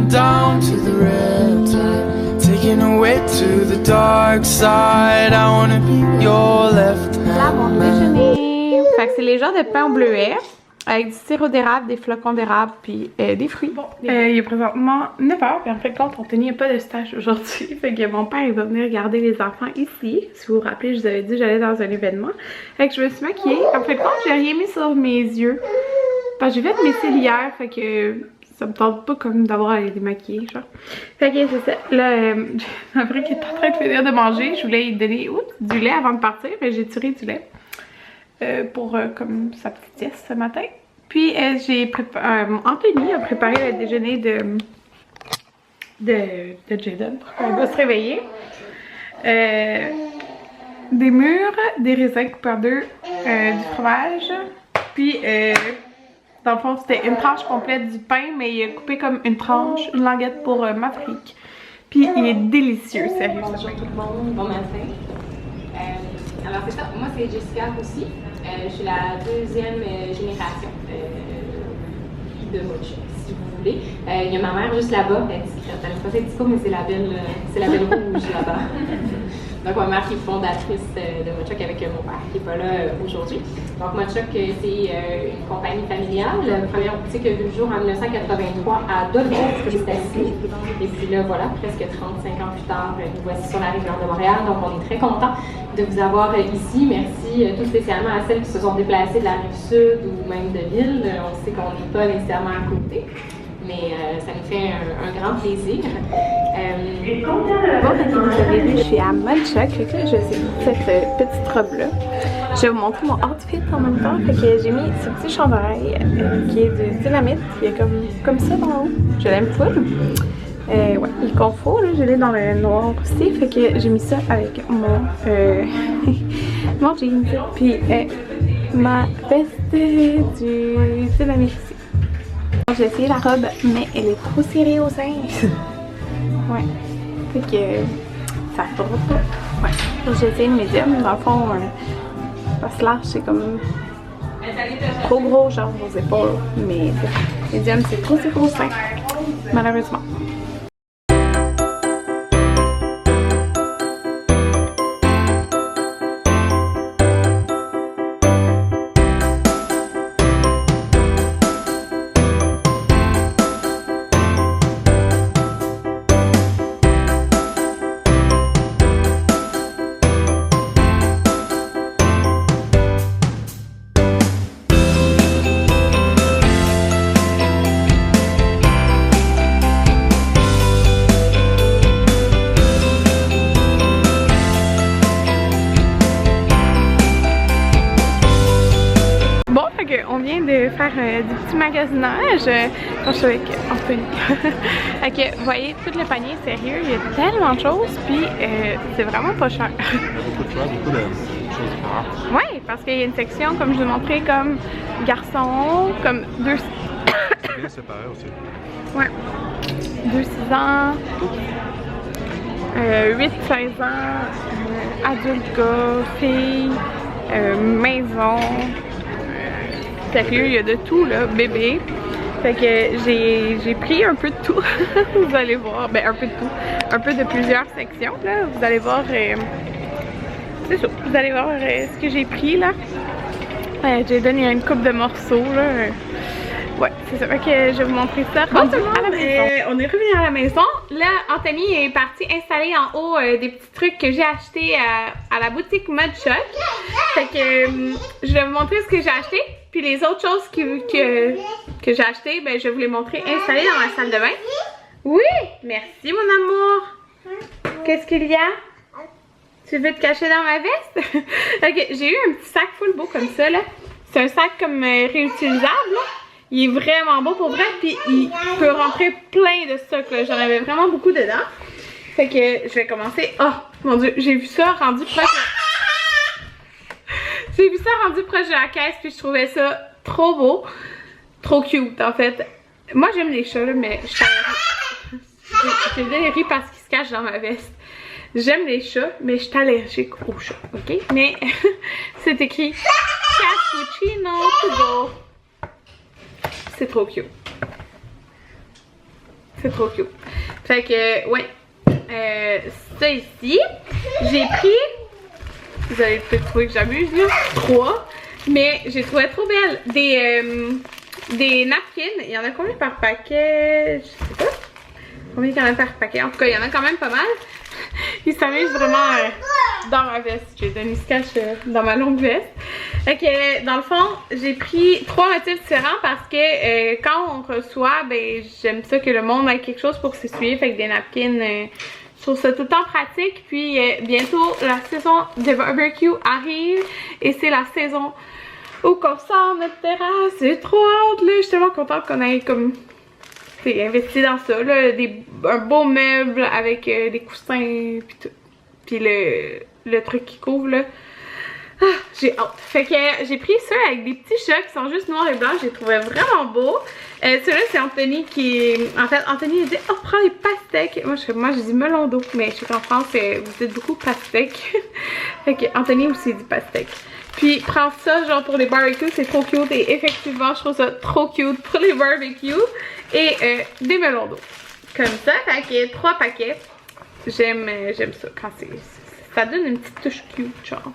down to the red tide, taking away to the dark side. I wanna be your left Là, bon hand. déjeuner. Fait que c'est les genres de pain au bleuet avec du sirop d'érable, des flocons d'érable puis des fruits. Bon, il est présentement 9h puis en fait compte on tenait pas de stage aujourd'hui. Fait que mon père il va venir garder les enfants ici. Si vous vous rappelez, je vous avais dit que j'allais dans un événement. Fait que je me suis maquillée. En fait compte j'ai rien mis sur mes yeux. Parce que j'ai fait mes cils hier, fait que ça me tente pas comme d'avoir à les démaquiller, genre. Fait que c'est ça. Là, après qu'il est en train de finir de manger, je voulais lui donner du lait avant de partir, mais j'ai tiré du lait pour comme sa petite sieste ce matin. Puis j'ai préparé, Anthony a préparé le déjeuner de Jaden pour qu'on va se réveiller. Des mûres, des raisins coupés en deux, du fromage, puis dans le fond, c'était une tranche complète du pain, mais il a coupé comme une tranche, une languette pour Maverick. Puis il est délicieux, sérieux. Bonjour tout le monde, bon matin. Alors c'est ça, moi c'est Jessica aussi. Je suis la deuxième génération de Mocha, si vous voulez. Il y a ma mère juste là-bas, elle est discrète. Elle n'est pas cette mais c'est la belle rouge là-bas. Donc ma mère qui est fondatrice de Mochok avec mon père qui n'est pas là aujourd'hui. Donc Mochok c'est une compagnie familiale. La première boutique a vu le jour en 1983 à Dolbeau, que c'est assis. Et puis là voilà, presque 35 ans plus tard, nous voici sur la rive nord de Montréal. Donc on est très contents de vous avoir ici. Merci tout spécialement à celles qui se sont déplacées de la rive sud ou même de l'île. On sait qu'on n'est pas nécessairement à côté. Mais ça nous fait un grand plaisir. Bon, fait que vous avez vu, je suis à Mochok, fait que là, je sais cette petite robe-là. Je vais vous montrer mon outfit en même temps. Fait que j'ai mis ce petit chandail qui est du dynamite. Il est comme ça dans haut. Je l'aime full. Ouais, il est confort, là. Je l'ai dans le noir aussi. Fait que j'ai mis ça avec mon, mon jeans. Puis ma veste du dynamite ici. J'ai essayé la robe, mais elle est trop serrée aux seins. Ouais. Fait que ça ne tourne pas. Ouais. J'ai essayé le médium. Dans le fond, parce que large, c'est comme trop gros, genre aux épaules. Mais médium, c'est trop serré aux seins. Malheureusement. On vient de faire du petit magasinage quand je suis avec Anthony. Ok, vous voyez, tout le panier, sérieux, il y a tellement de choses, puis c'est vraiment pas cher. Beaucoup de choses différentes. Ouais, parce qu'il y a une section, comme je vous ai montré, comme garçon, comme deux... Bien séparé aussi. Ouais. 2-6 ans, 8-16 ans, adulte gars, filles, maison... Sérieux, il y a de tout là, bébé. Fait que j'ai pris un peu de tout. Vous allez voir, ben un peu de tout. Un peu de plusieurs sections là. Vous allez voir, c'est ça. Vous allez voir ce que j'ai pris là. J'ai donné une coupe de morceaux là. Ouais, c'est ça. Fait que je vais vous montrer ça. Rendu à la maison. On est revenu à la maison. Là, Anthony est parti installer en haut des petits trucs que j'ai achetés à la boutique Mochok. Fait que je vais vous montrer ce que j'ai acheté. Puis les autres choses que j'ai achetées, ben, je vais vous les montrer installées dans la salle de bain. Oui! Merci mon amour! Qu'est-ce qu'il y a? Tu veux te cacher dans ma veste? Ok, j'ai eu un petit sac full beau comme ça là. C'est un sac comme réutilisable là. Il est vraiment beau pour vrai, puis il peut rentrer plein de stock là. J'en avais vraiment beaucoup dedans. Fait que je vais commencer. Oh mon dieu, j'ai vu ça rendu proche. J'ai vu ça rendu proche de la caisse, puis je trouvais ça trop beau. Trop cute en fait. Moi j'aime les chats là, mais j'ai des parce qu'ils se cachent dans ma veste. J'aime les chats, mais je suis allergique aux chats, ok? Mais c'est écrit Cappuccino to go. C'est trop cute. C'est trop cute. Fait que, ouais. Ça ici, j'ai pris, vous allez peut-être trouver que j'abuse là, 3, mais j'ai trouvé trop belle. Des napkins, il y en a combien par paquet? Je sais pas. Combien il y en a par paquet? En tout cas, il y en a quand même pas mal. Ils s'amusent vraiment dans ma veste. J'ai donné ce cache dans ma longue veste. Fait que dans le fond, j'ai pris 3 motifs différents parce que quand on reçoit, ben j'aime ça que le monde ait quelque chose pour s'essuyer. Fait que des napkins, je trouve ça tout le temps pratique. Puis bientôt, la saison de barbecue arrive et c'est la saison où qu'on sort notre terrasse. J'ai trop hâte là. Je suis tellement contente qu'on ait comme investi dans ça, là, un beau meuble avec des coussins puis tout. Puis le truc qui couvre là. Ah, j'ai hâte. Fait que j'ai pris ça avec des petits chats qui sont juste noirs et blancs. J'ai trouvé vraiment beau. Celui-là c'est Anthony qui... En fait, Anthony il dit « Oh, prends les pastèques ». Moi je dis melon d'eau. Mais je sais qu'en France, vous dites beaucoup pastèques. Fait que Anthony aussi dit pastèques. Puis prends ça genre pour les barbecues, c'est trop cute. Et effectivement, je trouve ça trop cute pour les barbecues. Et des melons d'eau. Comme ça. Fait que 3 paquets. J'aime ça quand ça donne une petite touche cute, genre.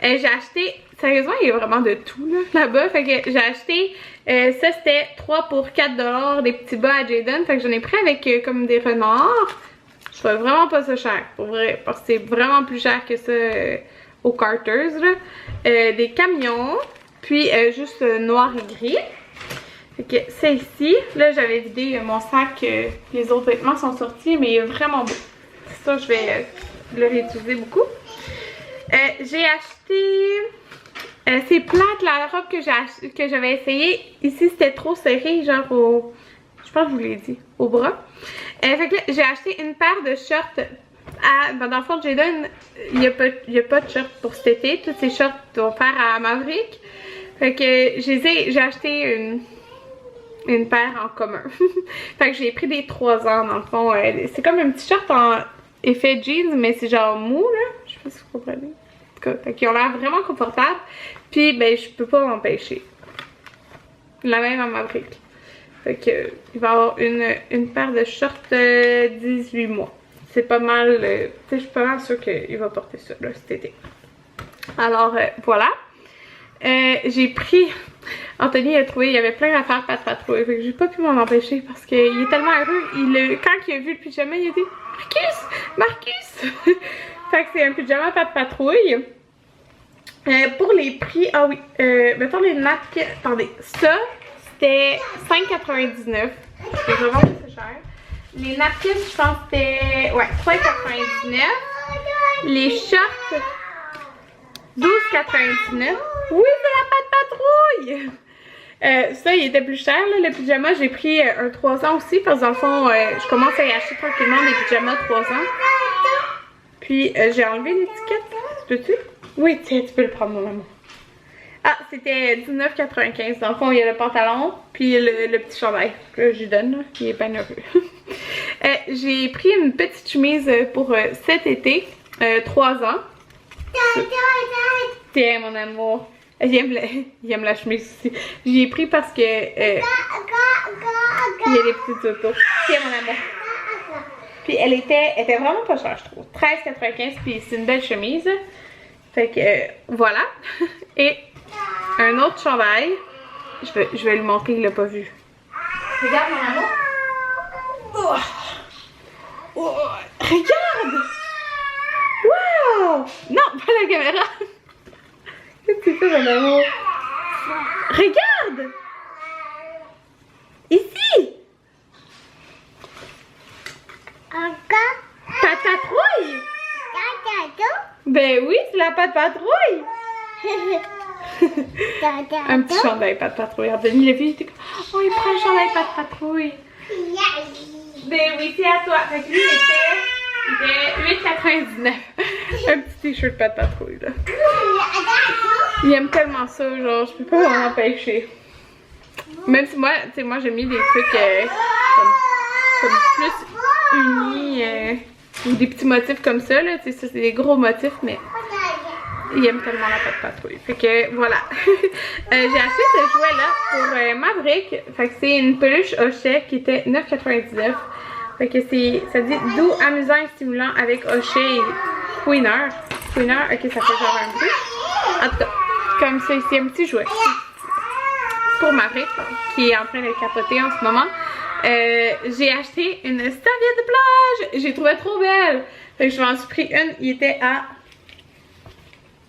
J'ai acheté, sérieusement, il y a vraiment de tout là-bas. Fait que j'ai acheté, ça c'était 3 pour 4$, des petits bas à Jayden. Fait que j'en ai pris avec comme des renards. Je trouvais vraiment pas ça cher, pour vrai. Parce que c'est vraiment plus cher que ça au Carter's, là. Des camions, puis juste noir et gris. Fait que c'est ici. Là, j'avais vidé mon sac. Les autres vêtements sont sortis, mais il est vraiment beau. Ça, je vais le réutiliser beaucoup. J'ai acheté... c'est plate, la robe que j'avais essayé. Ici, c'était trop serré, genre au... Je pense que je vous l'ai dit, au bras. Fait que là, j'ai acheté une paire de shorts. Ben dans le fond, Jayden, il n'y a pas de shorts pour cet été. Tous ces shorts vont faire à Maverick. Fait que j'ai acheté une paire en commun. Fait que j'ai pris des 3 ans dans le fond. C'est comme un petit short en effet jeans, mais c'est genre mou là. Je sais pas si vous comprenez. En tout cas, fait qu'ils ont l'air vraiment confortables. Puis ben je peux pas m'empêcher. La même à Maverick. Fait que il va y avoir une paire de shorts 18 mois. C'est pas mal. Tu sais, je suis pas mal sûre qu'il va porter ça là cet été. Alors voilà. J'ai pris... Anthony a trouvé, il y avait plein d'affaires Pat Patrouille. Fait que j'ai pas pu m'en empêcher parce qu'il est tellement heureux. Quand il a vu le pyjama, il a dit Marcus! Fait que c'est un pyjama Pat Patrouille. Pour les prix, ah oui, mettons les napkins. Attendez, ça c'était 5,99. C'est vraiment très cher. Les napkins, je pense que c'était 3,99. Les shorts 12,99. Oui, c'est la Pat Patrouille! Ça, il était plus cher, là, le pyjama. J'ai pris un 3 ans aussi, parce que dans le fond, je commence à y acheter tranquillement des pyjamas 3 ans. Puis, j'ai enlevé l'étiquette. Peux-tu? Oui, tiens, tu peux le prendre, mon amour. Ah, c'était 19,95. Dans le fond, il y a le pantalon, puis le petit chandail que je lui donne, là. Il est bien heureux. J'ai pris une petite chemise pour cet été, 3 ans. Tiens, mon amour. Il aime la chemise aussi. J'y ai pris parce que il y a des petits autos. Tiens, mon amour. Puis elle était vraiment pas chère, je trouve. 13,95, puis c'est une belle chemise. Fait que voilà. Et un autre chandail. Je vais lui montrer, il l'a pas vu. Regarde, mon amour. Oh, regarde! Wow! Non, pas la caméra! Qu'est-ce que c'est ça, mon amour? Regarde! Ici! Pat Patrouille! Ben oui, c'est la Pat Patrouille! Un petit chandail Pat Patrouille. Denis l'a vu, il était comme oh, il prend le chandail Pat Patrouille! Ben oui, c'est à toi! Fait que lui, il était 8,99. Un petit t-shirt Pat Patrouille, là. Il aime tellement ça, genre, je peux pas m'en empêcher. Même si moi, tu sais, moi j'ai mis des trucs comme plus unis, ou des petits motifs comme ça, là. Tu sais, ça c'est des gros motifs, mais Il aime tellement la pâte patrouille. Fait que voilà. J'ai acheté ce jouet-là pour Maverick. Fait que c'est une peluche Hochet qui était 9,99. Fait que ça dit doux, amusant et stimulant avec Hochet et Queener. Queener, ok, ça fait genre un bruit. En tout cas, comme ça ici, un petit jouet. Pour Maverick, qui est en train de capoter en ce moment. J'ai acheté une serviette de plage. J'ai trouvé trop belle. Fait que je m'en suis pris une. Il était à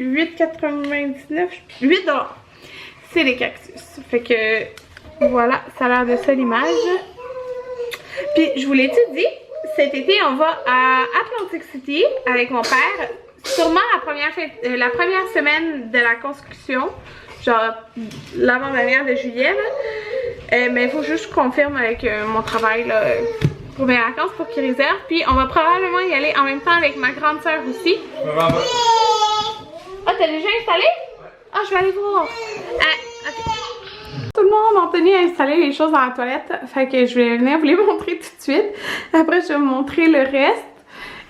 8,99. 8$. C'est les cactus. Fait que voilà, ça a l'air de ça l'image. Puis je vous l'ai-tu dit, cet été on va à Atlantic City avec mon père. Sûrement la première semaine de la construction. Genre l'avant-dernière de juillet là. Mais il faut juste que je confirme avec mon travail là, pour mes vacances pour qu'ils réservent. Puis on va probablement y aller en même temps avec ma grande soeur aussi. Ah, t'as déjà installé? Ah, je vais aller voir. Ok. Tout le monde, Anthony a installé les choses dans la toilette. Fait que je vais venir vous les montrer tout de suite. Après, je vais vous montrer le reste.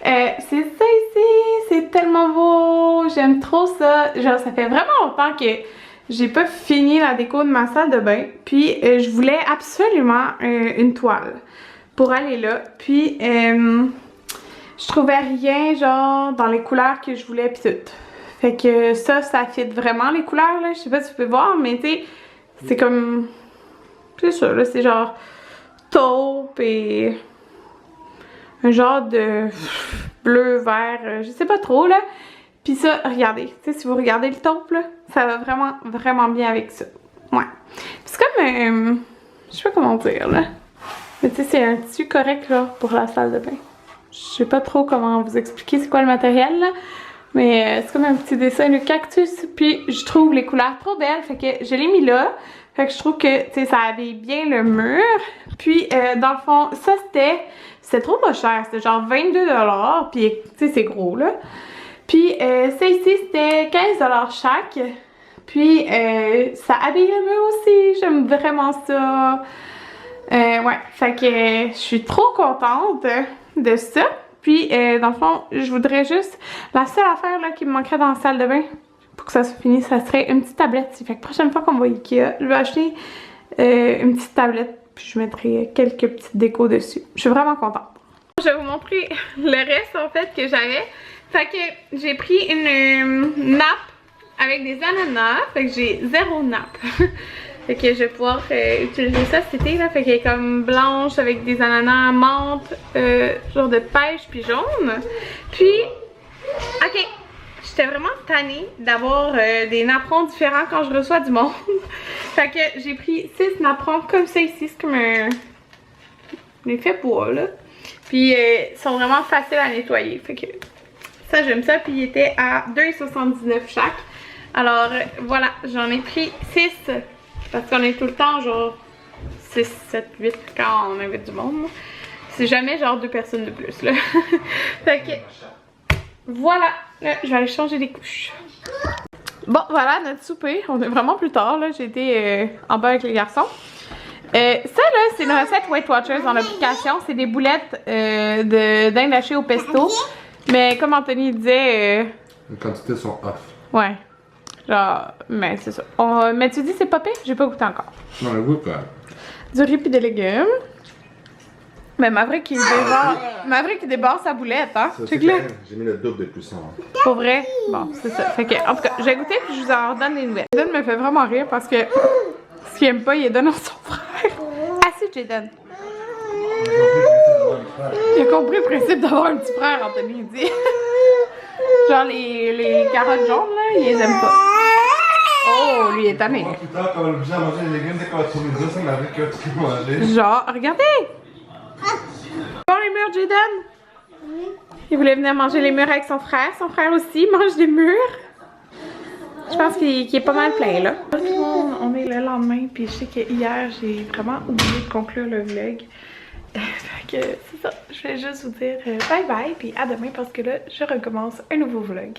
C'est ça ici. C'est tellement beau. J'aime trop ça. Genre, ça fait vraiment longtemps que j'ai pas fini la déco de ma salle de bain. Puis, je voulais absolument une toile pour aller là. Puis, je trouvais rien, genre, dans les couleurs que je voulais, pis tout. Fait que ça fit vraiment les couleurs, là. Je sais pas si vous pouvez voir, mais tu sais, c'est comme... C'est ça, là, c'est genre taupe et un genre de bleu, vert, je sais pas trop, là. Puis ça, regardez, tu sais, si vous regardez le taupe, là, ça va vraiment, vraiment bien avec ça. Ouais. C'est comme, je sais pas comment dire, là. Mais tu sais, c'est un tissu correct, là, pour la salle de bain. Je sais pas trop comment vous expliquer c'est quoi le matériel, là. Mais c'est comme un petit dessin de cactus. Puis je trouve les couleurs trop belles. Fait que je l'ai mis là. Fait que je trouve que, tu sais, ça habille bien le mur. Puis dans le fond, ça c'était trop pas cher. C'était genre 22$. Puis tu sais, c'est gros là. Puis ça ici, c'était 15$ chaque. Puis ça habille le mur aussi. J'aime vraiment ça. Ouais, fait que je suis trop contente de ça. Puis, dans le fond, je voudrais juste... La seule affaire là, qui me manquerait dans la salle de bain, pour que ça soit fini, ça serait une petite tablette. Fait que prochaine fois qu'on va à Ikea, je vais acheter une petite tablette, puis je mettrai quelques petites décos dessus. Je suis vraiment contente. Je vais vous montrer le reste, en fait, que j'avais. Fait que j'ai pris une nappe avec des ananas. Fait que j'ai 0 nappe. Fait que je vais pouvoir utiliser ça cet été là. Fait qu'elle est comme blanche avec des ananas menthe, genre de pêche puis jaune. Puis, ok, j'étais vraiment tannée d'avoir des napperons différents quand je reçois du monde. Fait que j'ai pris 6 napperons comme ça ici. C'est comme un effet bois là. Puis ils sont vraiment faciles à nettoyer. Fait que ça j'aime ça. Puis il était à 2,79 chaque. Alors voilà, j'en ai pris 6. Parce qu'on est tout le temps genre 6, 7, 8 quand on invite du monde. C'est jamais genre 2 personnes de plus là. Fait que voilà, là, je vais aller changer les couches. Bon voilà notre souper, on est vraiment plus tard là. J'ai été en bas avec les garçons. Ça là c'est une recette Weight Watchers dans l'application. C'est des boulettes de dinde hachée au pesto. Mais comme Anthony disait... Les quantités sont off. Ouais. Genre, mais c'est ça. Mais tu dis c'est pas pire? J'ai pas goûté encore. Non, le goût, quoi. Du riz pis des légumes. Mais Maverick il débarre sa boulette, hein? J'ai mis le double de cuisson. Pour vrai? Bon, c'est ça. Fait que, en tout cas, j'ai goûté puis je vous en redonne des nouvelles. Jaden me fait vraiment rire parce que ce qu'il aime pas, il donne à son frère. Assis, Jaden. Il a compris le principe d'avoir un petit frère, Anthony, il dit. Genre les carottes jaunes, là, il les aime pas. Oh, lui est tanné. Plus tard, quand on a obligé à manger les légumes, dès qu'on va tourner ça, ça m'avait que tu peux manger. Genre, regardez! Bon, les murs, Jaden? Il voulait venir manger les murs avec son frère. Son frère aussi mange des murs. Je pense qu'il est pas mal plein, là. Tout le monde, on est le lendemain, puis je sais que hier, j'ai vraiment oublié de conclure le vlog. Fait que c'est ça, je vais juste vous dire bye bye, puis à demain parce que là, je recommence un nouveau vlog.